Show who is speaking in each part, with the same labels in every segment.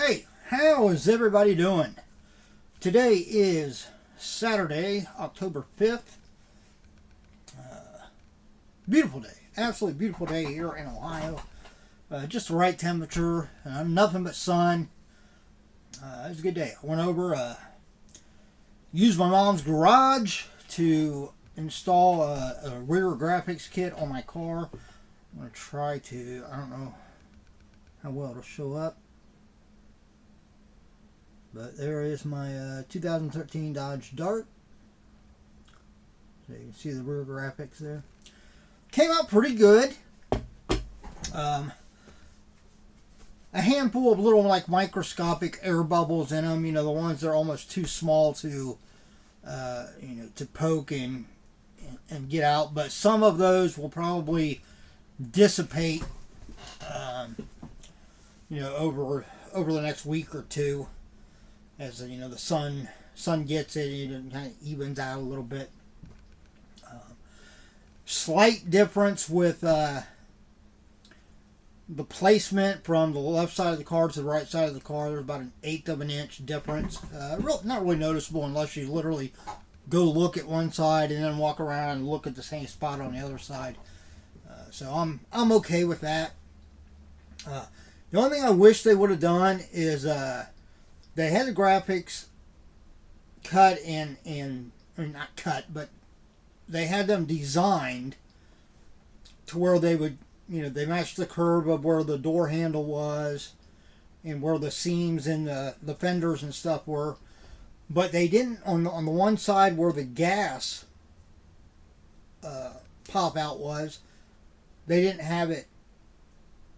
Speaker 1: Hey, how is everybody doing? Today is Saturday, October 5th. Beautiful day. Absolutely beautiful day here in Ohio. Just the right temperature. Nothing but sun. It was a good day. I went over, used my mom's garage to install a rear graphics kit on my car. I'm going to try to, I don't know how well it'll show up. But there is my 2013 Dodge Dart. So you can see the rear graphics there. Came out pretty good. A handful of little like microscopic air bubbles in them. You know, the ones that are almost too small to, to poke and get out. But some of those will probably dissipate, over the next week or two. As the sun gets it, it kind of evens out a little bit. Slight difference with the placement from the left side of the car to the right side of the car. There's about 1/8 of an inch difference. Not really noticeable unless you literally go look at one side and then walk around and look at the same spot on the other side. So I'm okay with that. The only thing I wish they would have done is they had the graphics cut or not cut, but they had them designed to where they would, they matched the curve of where the door handle was and where the seams and the fenders and stuff were. But they didn't, on the one side where the gas pop out was, they didn't have it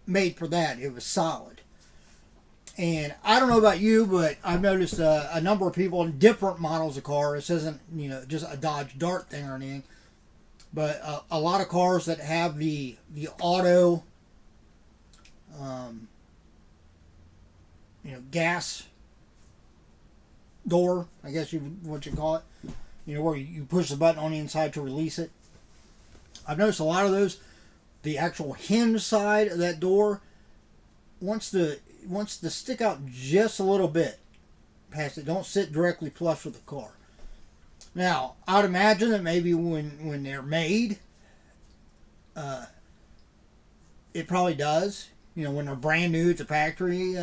Speaker 1: made for that. It was solid. And I don't know about you, but I've noticed a number of people in different models of cars. This isn't, just a Dodge Dart thing or anything. But a lot of cars that have the auto, gas door, I guess what you call it. Where you push the button on the inside to release it. I've noticed a lot of those, the actual hinge side of that door, wants to stick out just a little bit past it. Don't sit directly flush with the car. Now, I would imagine that maybe when they're made, it probably does. When they're brand new at the factory,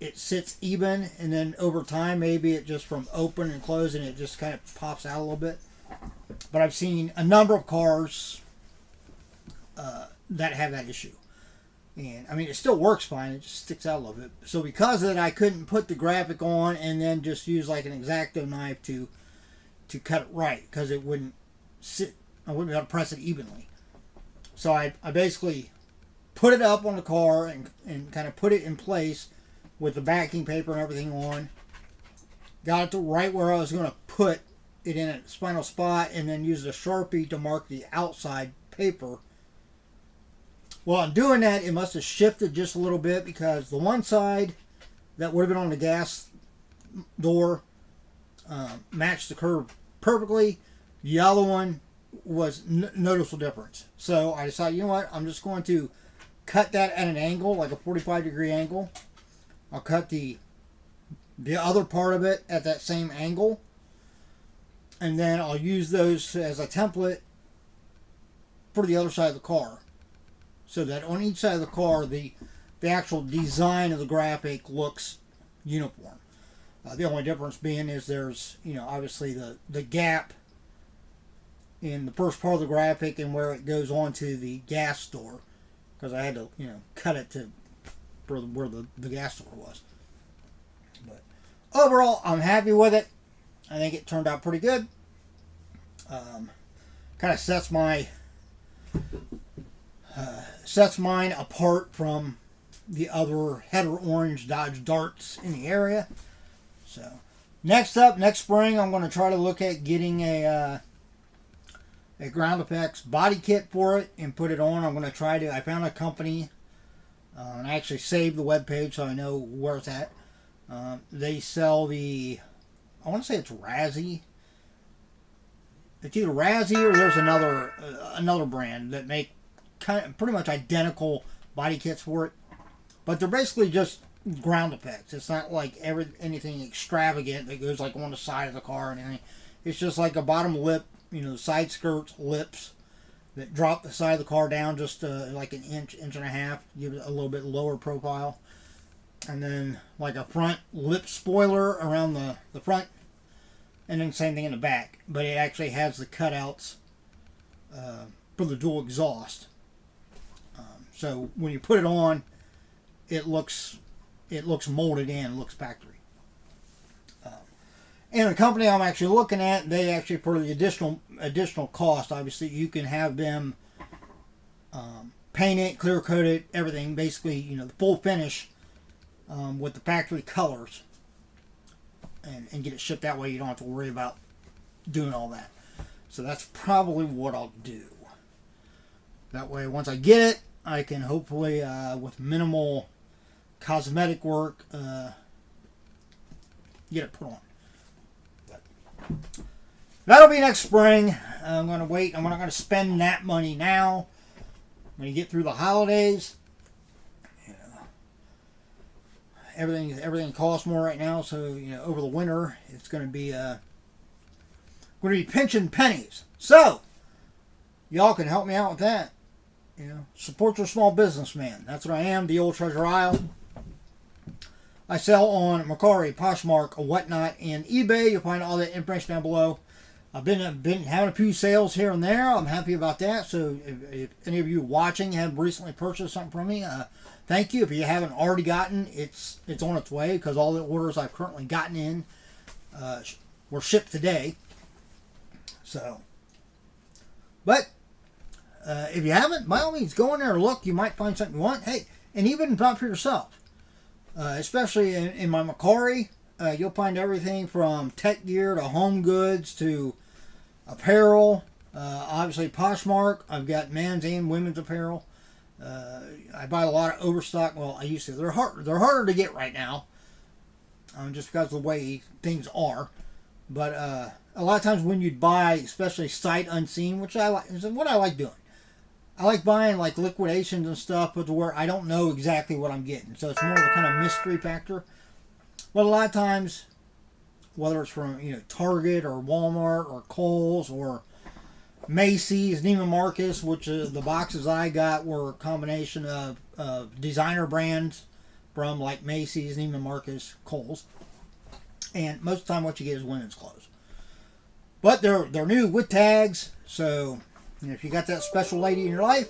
Speaker 1: it sits even, and then over time, maybe it just from open and closing, it just kind of pops out a little bit. But I've seen a number of cars that have that issue. And I mean, it still works fine. It just sticks out a little bit. So because of that, I couldn't put the graphic on and then just use like an X-Acto knife to cut it right, because it wouldn't sit. I wouldn't be able to press it evenly. So I basically put it up on the car and kind of put it in place with the backing paper and everything on. Got it to right where I was going to put it in a final spot, and then used a Sharpie to mark the outside paper. Well, in doing that, it must have shifted just a little bit, because the one side that would have been on the gas door matched the curve perfectly. The other one was noticeable difference. So I decided, you know what, I'm just going to cut that at an angle, like a 45-degree angle. I'll cut the other part of it at that same angle. And then I'll use those as a template for the other side of the car. So that on each side of the car, the actual design of the graphic looks uniform. The only difference being is there's, obviously the gap in the first part of the graphic and where it goes onto the gas door. Because I had to, cut it for where the gas door was. But overall, I'm happy with it. I think it turned out pretty good. Kind of sets mine apart from the other header orange Dodge Darts in the area. So next spring, I'm going to try to look at getting a ground effects body kit for it and put it on. I'm going to I found a company, and I actually saved the webpage so I know where it's at. They sell I want to say it's Razzie. It's either Razzie or there's another brand that make pretty much identical body kits for it. But they're basically just ground effects. It's not like anything extravagant that goes like on the side of the car or anything. It's just like a bottom lip, the side skirts lips that drop the side of the car down just like an inch and a half, give it a little bit lower profile. And then like a front lip spoiler around the front, and then same thing in the back. But it actually has the cutouts for the dual exhaust. So when you put it on, it looks molded in, looks factory. And the company I'm actually looking at, they actually, for the additional cost, obviously you can have them paint it, clear coat it, everything, basically, the full finish with the factory colors, and get it shipped that way. You don't have to worry about doing all that. So that's probably what I'll do. That way, once I get it, I can hopefully, with minimal cosmetic work, get it put on. That'll be next spring. I'm going to wait. I'm not going to spend that money now. When you get through the holidays, everything costs more right now. So over the winter, it's going to be pinching pennies. So y'all can help me out with that. Support your small businessman. That's what I am. The Old Treasure Isle. I sell on Mercari, Poshmark, or whatnot, and eBay. You'll find all that information down below. I've been having a few sales here and there. I'm happy about that. So if any of you watching have recently purchased something from me, thank you. If you haven't already gotten, it's on its way, because all the orders I've currently gotten in were shipped today. So, but if you haven't, by all means, go in there and look. You might find something you want. Hey, and even if not for yourself. Especially in my Mercari, you'll find everything from tech gear to home goods to apparel. Obviously, Poshmark, I've got men's and women's apparel. I buy a lot of overstock. Well, I used to. They're harder to get right now, just because of the way things are. But a lot of times when you'd buy, especially sight unseen, which I like, is what I like doing. I like buying like liquidations and stuff, but to where I don't know exactly what I'm getting. So it's more of a kind of mystery factor. But a lot of times, whether it's from Target or Walmart or Kohl's or Macy's, Neiman Marcus, which the boxes I got were a combination of designer brands from like Macy's, Neiman Marcus, Kohl's, and most of the time what you get is women's clothes. But they're new with tags, so. If you got that special lady in your life,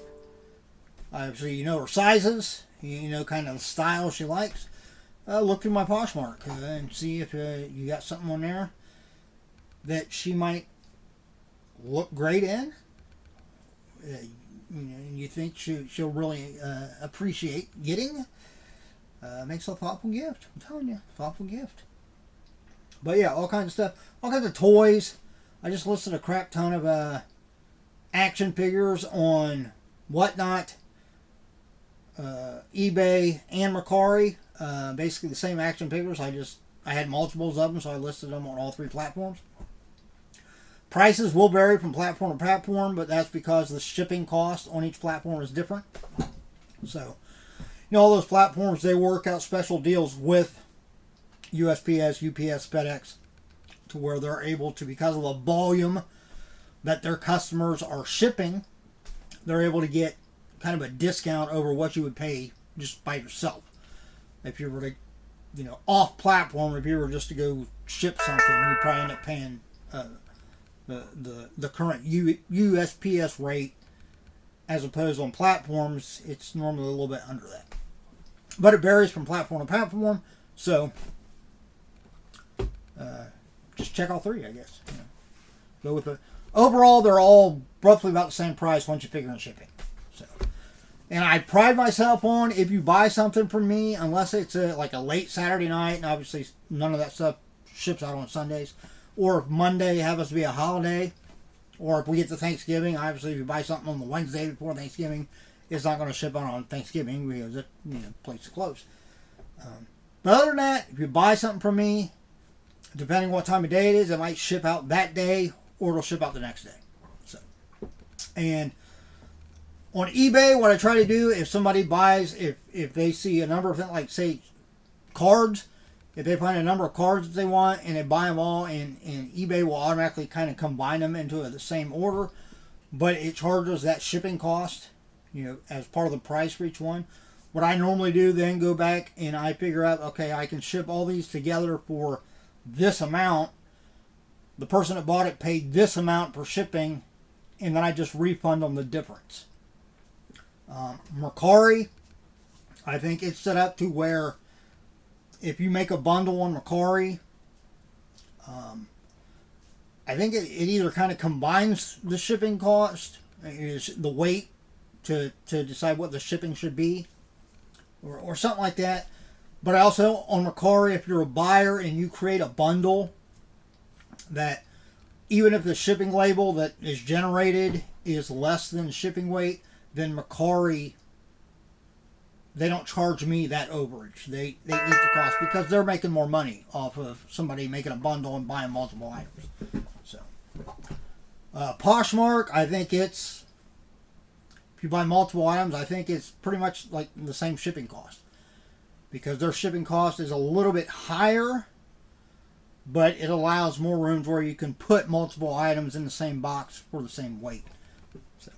Speaker 1: obviously you know her sizes, you know kind of the style she likes, look through my Poshmark and see if you got something on there that she might look great in. You think she'll really appreciate getting. Makes a thoughtful gift. I'm telling you, thoughtful gift. But yeah, all kinds of stuff, all kinds of toys. I just listed a crap ton of action figures on Whatnot, eBay, and Mercari. Basically the same action figures. I had multiples of them, so I listed them on all three platforms. Prices will vary from platform to platform, but that's because the shipping cost on each platform is different. So, all those platforms, they work out special deals with USPS, UPS, FedEx, to where they're able to, because of the volume that their customers are shipping, they're able to get kind of a discount over what you would pay just by yourself. If you were to, off platform, if you were just to go ship something, you'd probably end up paying the current USPS rate, as opposed on platforms, it's normally a little bit under that. But it varies from platform to platform, so just check all three, I guess. Go with it. Overall, they're all roughly about the same price once you figure in shipping. So, and I pride myself on, if you buy something from me, unless it's like a late Saturday night, and obviously none of that stuff ships out on Sundays, or if Monday happens to be a holiday, or if we get to Thanksgiving, obviously if you buy something on the Wednesday before Thanksgiving, it's not going to ship out on Thanksgiving because it, place is closed. But other than that, if you buy something from me, depending on what time of day it is, it might ship out that day, or it'll ship out the next day. So, and on eBay, what I try to do, if somebody buys, if they see a number of things, like say cards. If they find a number of cards that they want and they buy them all, and eBay will automatically kind of combine them into the same order, but it charges that shipping cost, as part of the price for each one. What I normally do then go back and I figure out, okay, I can ship all these together for this amount. The person that bought it paid this amount for shipping, and then I just refund them the difference. Mercari, I think it's set up to where if you make a bundle on Mercari, I think it either kind of combines the shipping cost, the weight, to decide what the shipping should be, or something like that. But also on Mercari, if you're a buyer and you create a bundle, that even if the shipping label that is generated is less than the shipping weight, then Mercari, they don't charge me that overage. They eat the cost because they're making more money off of somebody making a bundle and buying multiple items. So, Poshmark, I think if you buy multiple items, I think it's pretty much like the same shipping cost, because their shipping cost is a little bit higher, but it allows more rooms where you can put multiple items in the same box for the same weight. So,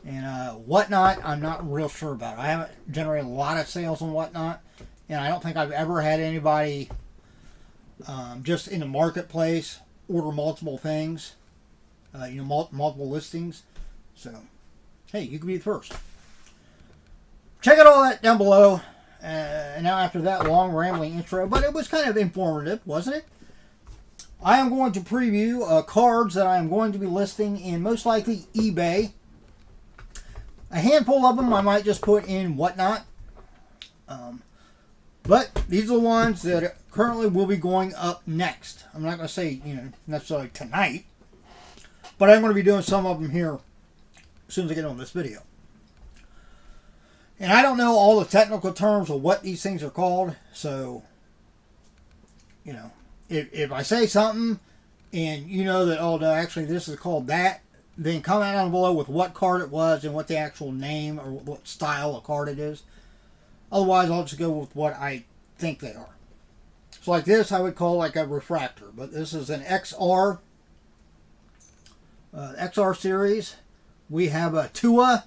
Speaker 1: and Whatnot, I'm not real sure about. I haven't generated a lot of sales on Whatnot, and I don't think I've ever had anybody just in the marketplace order multiple things, multiple listings. So, hey, you can be the first. Check out all that down below. And now after that long rambling intro, but it was kind of informative, wasn't it? I am going to preview cards that I am going to be listing in most likely eBay. A handful of them I might just put in Whatnot. But these are the ones that currently will be going up next. I'm not going to say, necessarily tonight, but I'm going to be doing some of them here as soon as I get on this video. And I don't know all the technical terms of what these things are called, so, if I say something and you know that, oh, no, actually this is called that, then comment down below with what card it was and what the actual name or what style of card it is. Otherwise, I'll just go with what I think they are. So like this, I would call like a refractor, but this is an XR series. We have a Tua.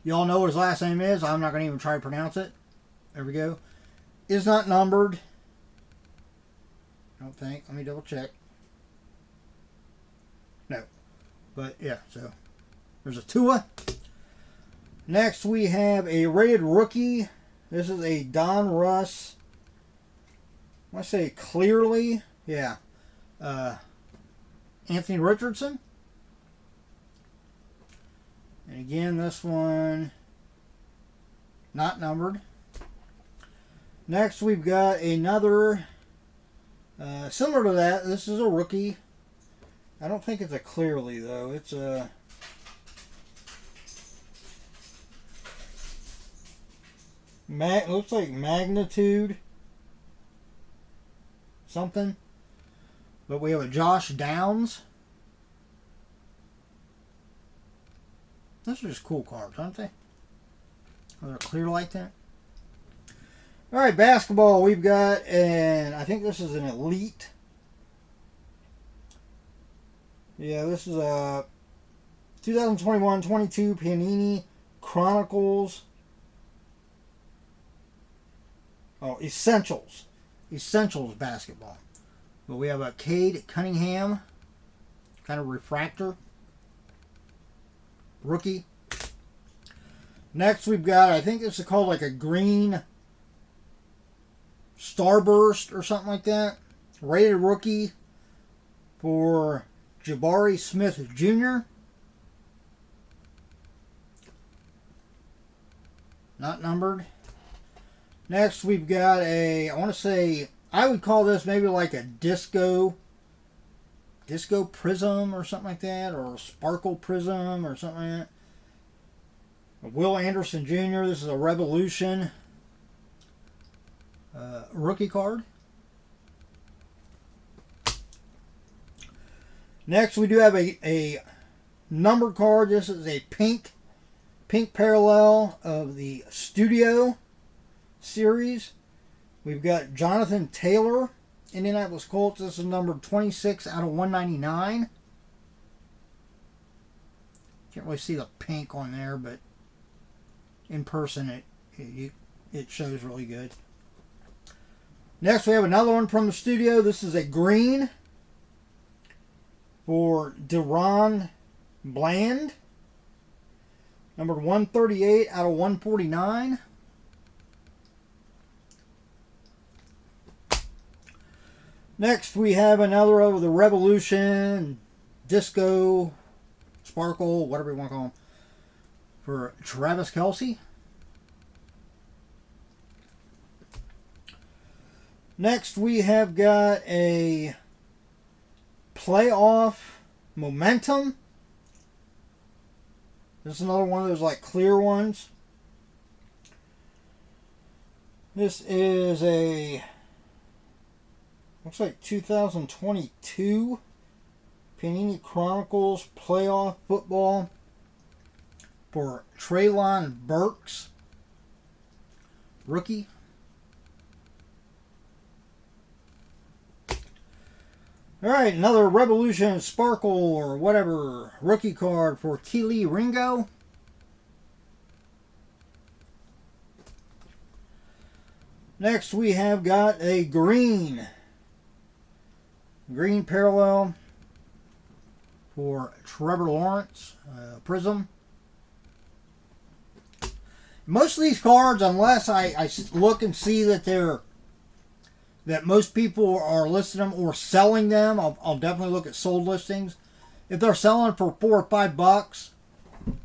Speaker 1: Y'all know what his last name is. I'm not going to even try to pronounce it. There we go. Is not numbered. I don't think. Let me double check. No. But yeah, so there's a Tua. Next we have a rated rookie. This is a Don Russ. I want to say clearly. Yeah. Anthony Richardson. And again, this one, not numbered. Next, we've got another, similar to that. This is a rookie. I don't think it's a clearly, though. It's a... looks like magnitude. Something. But we have a Josh Downs. Those are just cool cards, aren't they? Oh, they're clear like that. Alright, basketball. We've got, and I think this is an elite. Yeah, this is a 2021-22 Panini Chronicles. Oh, Essentials. Essentials basketball. But we have a Cade Cunningham. Kind of refractor. Rookie. Next we've got, I think this is called like a green starburst or something like that. Rated rookie for Jabari Smith Jr. Not numbered. Next we've got a, I want to say, I would call this maybe like a disco prism or something like that, or a sparkle prism or something like that. Will Anderson Jr. This is a Revolution rookie card. Next we do have a numbered card. This is a pink parallel of the Studio series. We've got Jonathan Taylor, Indianapolis Colts. This is number 26 out of 199. Can't really see the pink on there, but in person it shows really good. Next, we have another one from the studio. This is a green for DeRon Bland. Number 138 out of 149. Next, we have another of the Revolution, Disco, Sparkle, whatever you want to call them, for Travis Kelce. Next, we have got a Playoff Momentum. This is another one of those like clear ones. This is a, looks like 2022 Panini Chronicles Playoff Football for Treylon Burks, rookie. Alright, another Revolution Sparkle or whatever rookie card for Keely Ringo. Next we have got a green parallel for Trevor Lawrence, Prism. Most of these cards, unless I look and see that most people are listing them or selling them, I'll definitely look at sold listings. If they're selling for $4 or $5,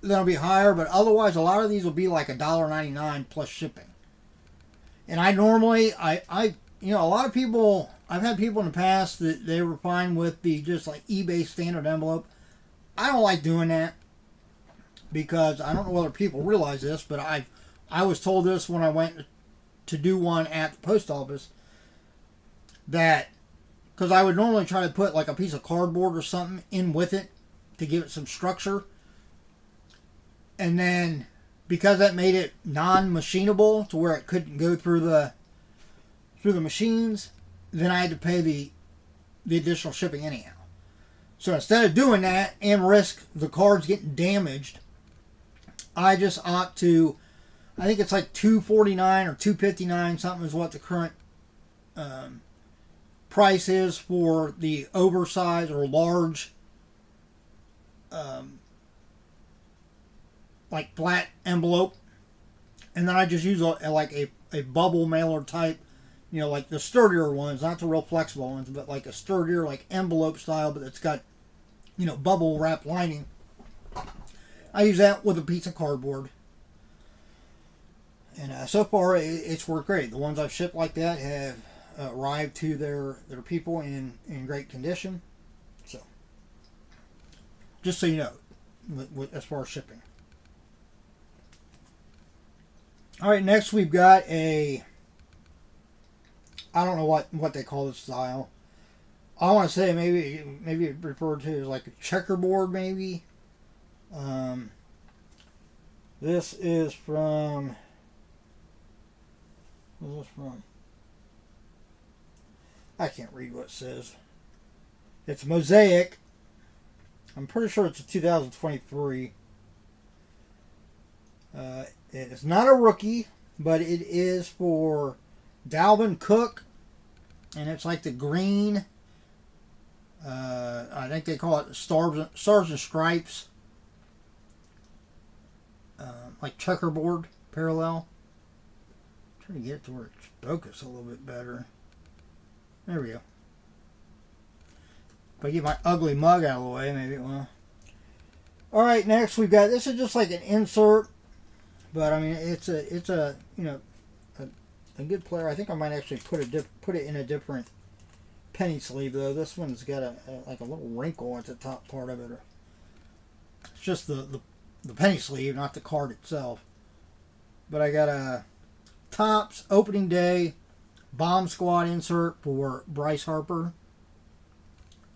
Speaker 1: then it'll be higher. But otherwise, a lot of these will be like $1.99 plus shipping. And I normally, a lot of people, I've had people in the past that they were fine with the just like eBay standard envelope. I don't like doing that because I don't know whether people realize this, but I was told this when I went to do one at the post office, that because I would normally try to put like a piece of cardboard or something in with it to give it some structure, and then because that made it non-machinable to where it couldn't go through the machines, then I had to pay the additional shipping anyhow. So instead of doing that and risk the cards getting damaged, I just opt to, I think it's like $2.49 or $2.59 something is what the current price is for the oversized or large like flat envelope, and then I just use a bubble mailer type, like the sturdier ones, not the real flexible ones, but like a sturdier like envelope style, but it's got bubble wrap lining. I use that with a piece of cardboard, and so far it's worked great. The ones I've shipped like that have arrived to their people in great condition. So just so you know, as far as shipping. All right, next we've got I don't know what they call this style. I want to say maybe it referred to as like a checkerboard maybe. This is from, where's this from? I can't read what it says. It's Mosaic. I'm pretty sure it's a 2023. It's not a rookie, but it is for Dalvin Cook, and it's like the green. I think they call it stars and stripes, like checkerboard parallel. I'm trying to get it to where it's focused a little bit better. There we go. If I get my ugly mug out of the way, maybe it will. All right, next we've got, this is just like an insert, but I mean it's a good player. I think I might actually put it in a different penny sleeve though. This one's got like a little wrinkle at the top part of it. It's just the penny sleeve, not the card itself. But I got a Topps opening day Bomb Squad insert for Bryce Harper.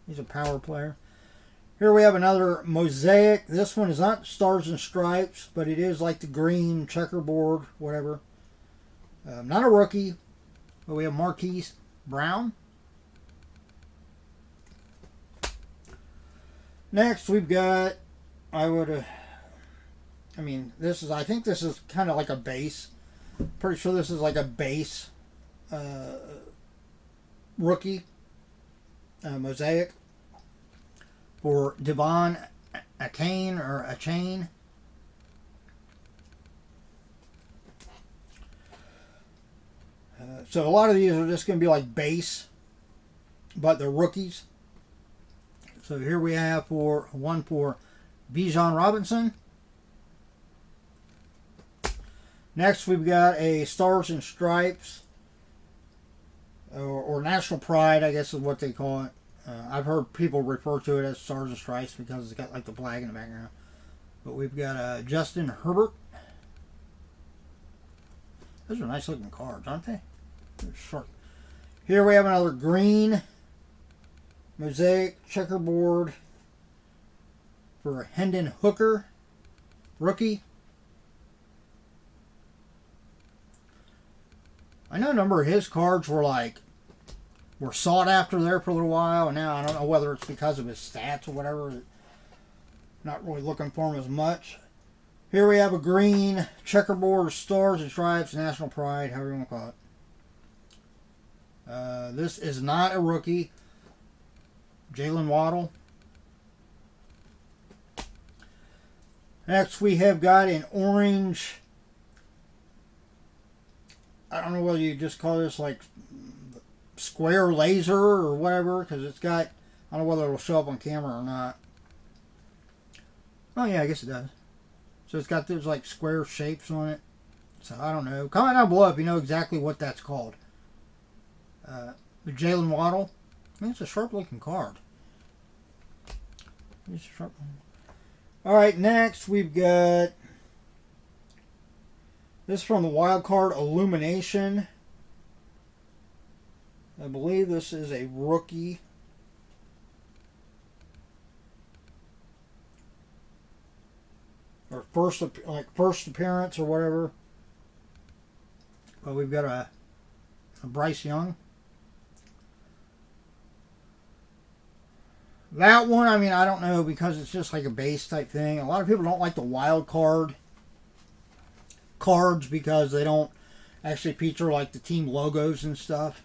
Speaker 1: He's a power player. Here we have another Mosaic. This one is not stars and stripes, but it is like the green checkerboard, whatever. Not a rookie. But we have Marquise Brown. Next, we've got, I think this is kind of like a base. Pretty sure this is like a base rookie mosaic for Devon Achane or Achane. So a lot of these are just going to be like base, but they're rookies. So here we have one for Bijan Robinson. Next, we've got a Stars and Stripes, or National Pride, I guess is what they call it. I've heard people refer to it as Stars and Stripes because it's got like the flag in the background. But we've got Justin Herbert. Those are nice looking cards, aren't they? They're short. Here we have another green mosaic checkerboard for Hendon Hooker, rookie. I know a number of his cards were sought after there for a little while, and now I don't know whether it's because of his stats or whatever. Not really looking for him as much. Here we have a green checkerboard, Stars and Stripes, National Pride, however you want to call it. This is not a rookie. Jalen Waddle. Next, we have got an orange. I don't know whether you just call this like square laser or whatever, because it's got, I don't know whether it'll show up on camera or not. Oh yeah, I guess it does. So it's got those like square shapes on it. So I don't know. Comment down below if you know exactly what that's called. Jalen Waddle. I mean, it's a sharp looking card. It's a sharp one. Alright, next we've got this from the Wild Card Illumination. I believe this is a rookie. Or first appearance or whatever. But we've got a Bryce Young. That one, I mean, I don't know, because it's just like a base type thing. A lot of people don't like the Wild Card cards because they don't actually feature like the team logos and stuff.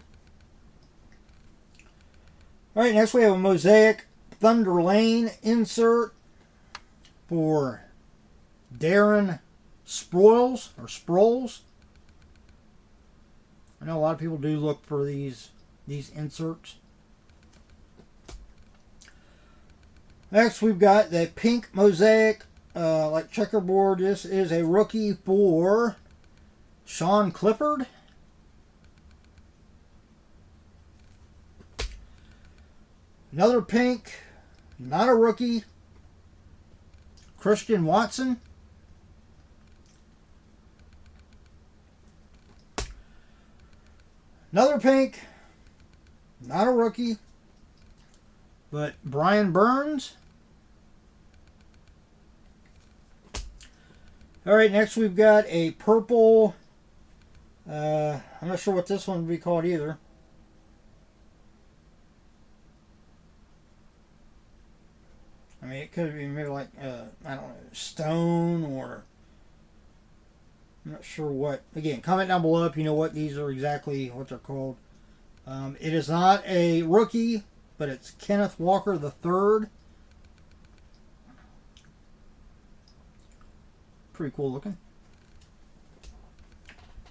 Speaker 1: Alright, next we have a Mosaic Thunder Lane insert for Darren Sproles. I know a lot of people do look for these inserts. Next, we've got the pink mosaic, like checkerboard. This is a rookie for Sean Clifford. Another pink, not a rookie, Christian Watson. Another pink, not a rookie, but Brian Burns. Alright, next we've got a purple, I'm not sure what this one would be called either. I mean, it could be maybe like, I don't know, stone, or I'm not sure what. Again, comment down below if you know what these are exactly, what they're called. It is not a rookie, but it's Kenneth Walker III. Pretty cool looking.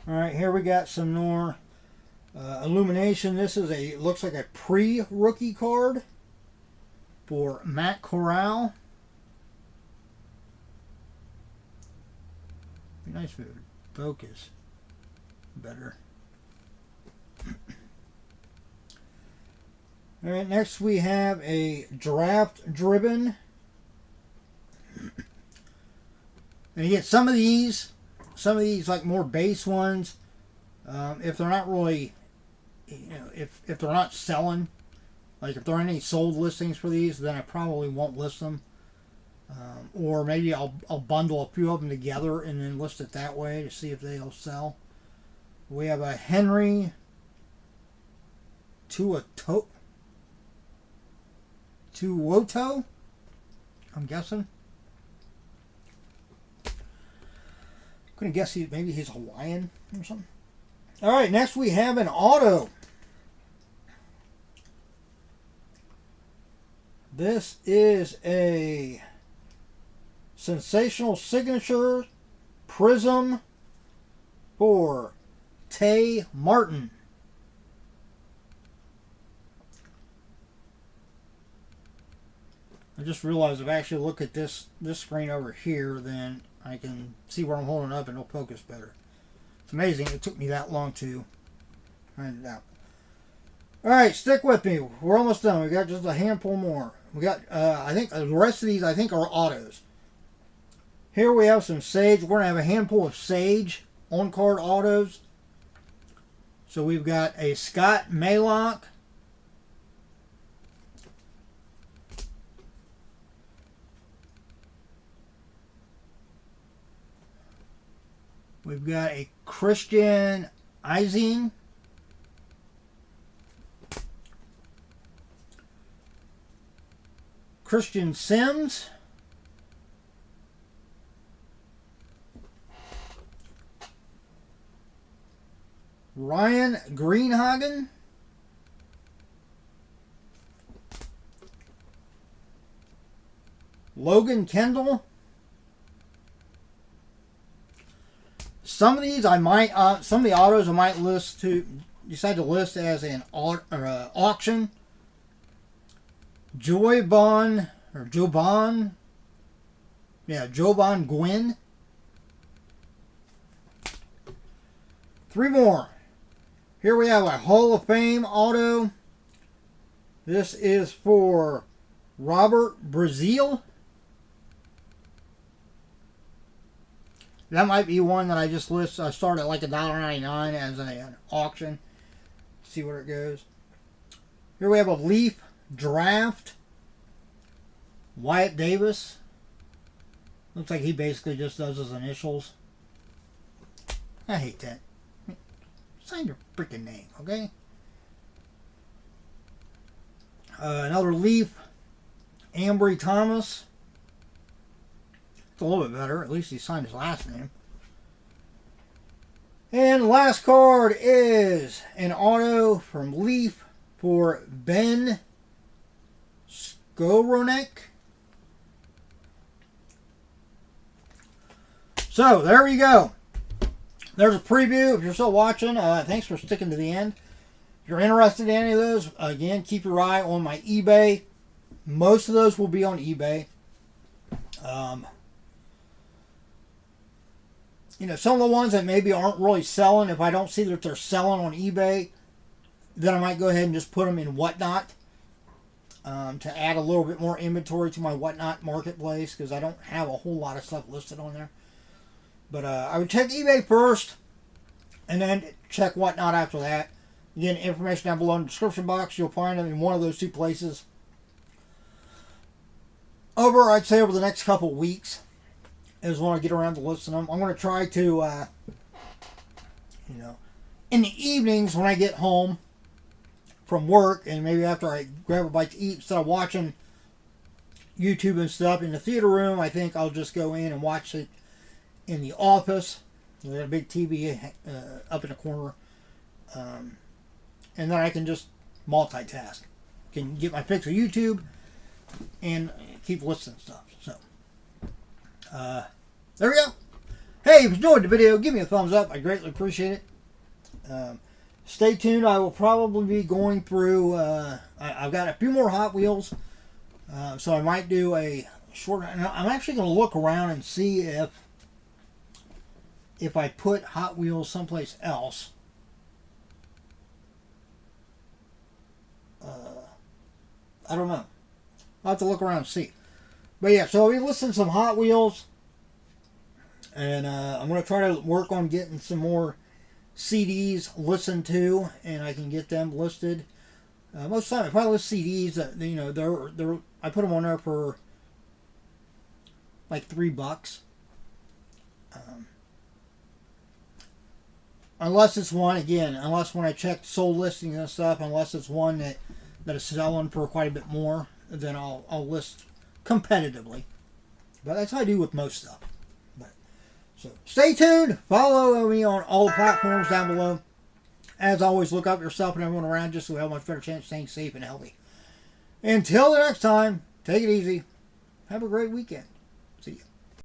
Speaker 1: Alright, here we got some more Illumination. This is looks like a pre-rookie card for Matt Corral. Be nice if it would focus better. Alright, next we have a draft driven. And you get some of these like more base ones, if they're not really, if they're not selling, like if there aren't any sold listings for these, then I probably won't list them. Or maybe I'll bundle a few of them together and then list it that way to see if they'll sell. We have a Henry Tuoto. Tuoto? I'm guessing. Couldn't guess maybe he's Hawaiian or something. All right, next we have an auto. This is a sensational signature prism for Tay Martin. I just realized if I actually look at this screen over here, then I can see where I'm holding up and it'll focus better. It's amazing it took me that long to find it out. Alright, stick with me. We're almost done. We got just a handful more. We got, I think the rest of these I think are autos. Here we have some Sage. We're going to have a handful of Sage on-card autos. So we've got a Scott Maylock. We've got a Christian Eising. Christian Sims. Ryan Greenhagen. Logan Kendall. Some of these I might, some of the autos I might decide to list as an auction. Joban Gwynn. 3 more. Here we have a Hall of Fame auto. This is for Robert Brazil. That might be one that I just list. I start at like $1.99 as an auction. See where it goes. Here we have a Leaf Draft. Wyatt Davis. Looks like he basically just does his initials. I hate that. Sign your freaking name, okay? Another Leaf. Ambry Thomas. It's a little bit better. At least he signed his last name. And the last card is an auto from Leaf for Ben Skowronek. So, there you go. There's a preview. If you're still watching, thanks for sticking to the end. If you're interested in any of those, again, keep your eye on my eBay. Most of those will be on eBay. You know, some of the ones that maybe aren't really selling, if I don't see that they're selling on eBay, then I might go ahead and just put them in Whatnot to add a little bit more inventory to my Whatnot marketplace, because I don't have a whole lot of stuff listed on there. But I would check eBay first, and then check Whatnot after that. Again, information down below in the description box. You'll find them in one of those 2 places. I'd say over the next couple weeks is when I get around to listing them. I'm going to try to, you know, in the evenings when I get home from work, and maybe after I grab a bite to eat, instead of watching YouTube and stuff in the theater room, I think I'll just go in and watch it in the office. We got a big TV up in the corner. And then I can just multitask. Can get my fix of YouTube and keep listening to stuff. So, there we go. Hey, if you enjoyed the video, give me a thumbs up. I greatly appreciate it. Stay tuned. I will probably be going through, I've got a few more Hot Wheels. So I might do a short, I'm actually going to look around and see if I put Hot Wheels someplace else. I don't know. I'll have to look around and see. But yeah, so we listened to some Hot Wheels. And I'm going to try to work on getting some more CDs listened to. And I can get them listed. Most of the time, if I list CDs, you know, I put them on there for like $3. unless it's one, again, unless when I check sold listings and stuff, unless it's one that is selling for quite a bit more, then I'll list competitively. But that's how I do with most stuff. But, so stay tuned. Follow me on all the platforms down below. As always, look out for yourself and everyone around you so we have a much better chance of staying safe and healthy. Until the next time, take it easy. Have a great weekend. See you.